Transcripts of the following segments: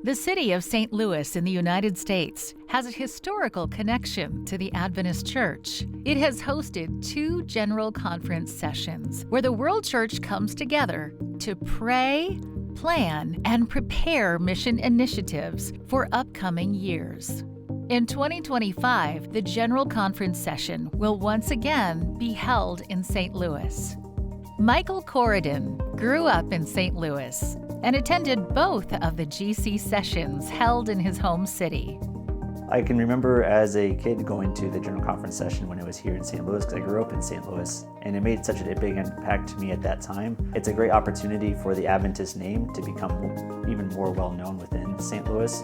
The city of St. Louis in the United States has a historical connection to the Adventist Church. It has hosted 2 General Conference sessions where the World Church comes together to pray, plan, and prepare mission initiatives for upcoming years. In 2025, the General Conference session will once again be held in St. Louis. Michael Corridon grew up in St. Louis and attended both of the GC sessions held in his home city. I can remember as a kid going to the General Conference session when it was here in St. Louis, because I grew up in St. Louis, and it made such a big impact to me at that time. It's a great opportunity for the Adventist name to become even more well-known within St. Louis.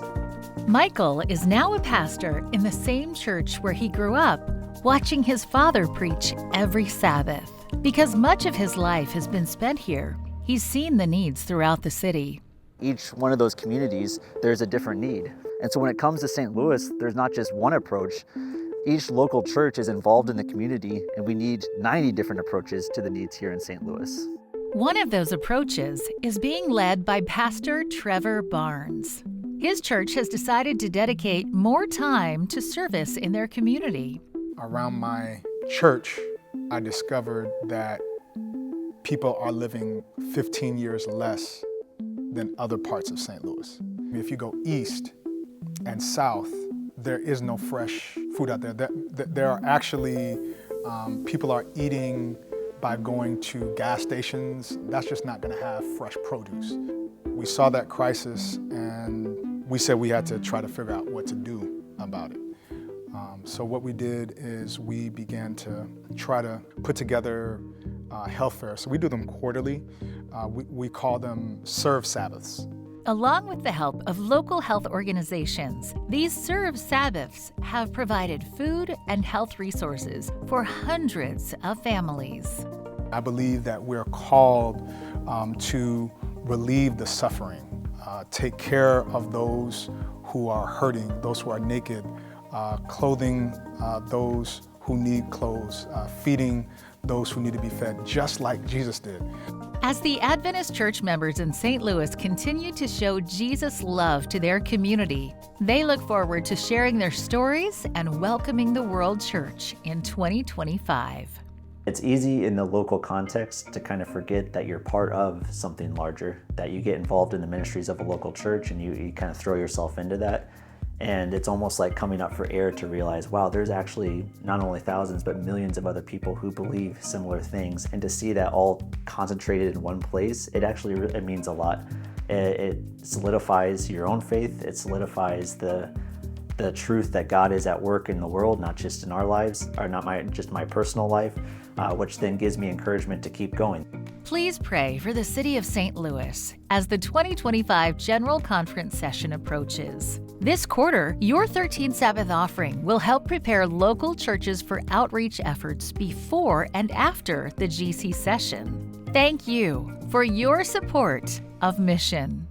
Michael is now a pastor in the same church where he grew up, watching his father preach every Sabbath. Because much of his life has been spent here, he's seen the needs throughout the city. Each one of those communities, there's a different need. And so when it comes to St. Louis, there's not just one approach. Each local church is involved in the community, and we need 90 different approaches to the needs here in St. Louis. One of those approaches is being led by Pastor Trevor Barnes. His church has decided to dedicate more time to service in their community. Around my church, I discovered that people are living 15 years less than other parts of St. Louis. If you go east and south, there is no fresh food out there. There are actually, people are eating by going to gas stations. That's just not gonna have fresh produce. We saw that crisis and we said we had to try to figure out what to do about it. So what we did is we began to try to put together health fairs. So we do them quarterly. We call them Serve Sabbaths. Along with the help of local health organizations, these Serve Sabbaths have provided food and health resources for hundreds of families. I believe that we're called to relieve the suffering, take care of those who are hurting, those who are naked, clothing those who need clothes, feeding those who need to be fed, just like Jesus did. As the Adventist church members in St. Louis continue to show Jesus' love to their community, they look forward to sharing their stories and welcoming the World Church in 2025. It's easy in the local context to kind of forget that you're part of something larger, that you get involved in the ministries of a local church and you kind of throw yourself into that. And it's almost like coming up for air to realize, wow, there's actually not only thousands, but millions of other people who believe similar things. And to see that all concentrated in one place, it means a lot. It solidifies your own faith. It solidifies the truth that God is at work in the world, not just in our lives, or not just my personal life, which then gives me encouragement to keep going. Please pray for the city of St. Louis as the 2025 General Conference session approaches. This quarter, your 13th Sabbath offering will help prepare local churches for outreach efforts before and after the GC session. Thank you for your support of mission.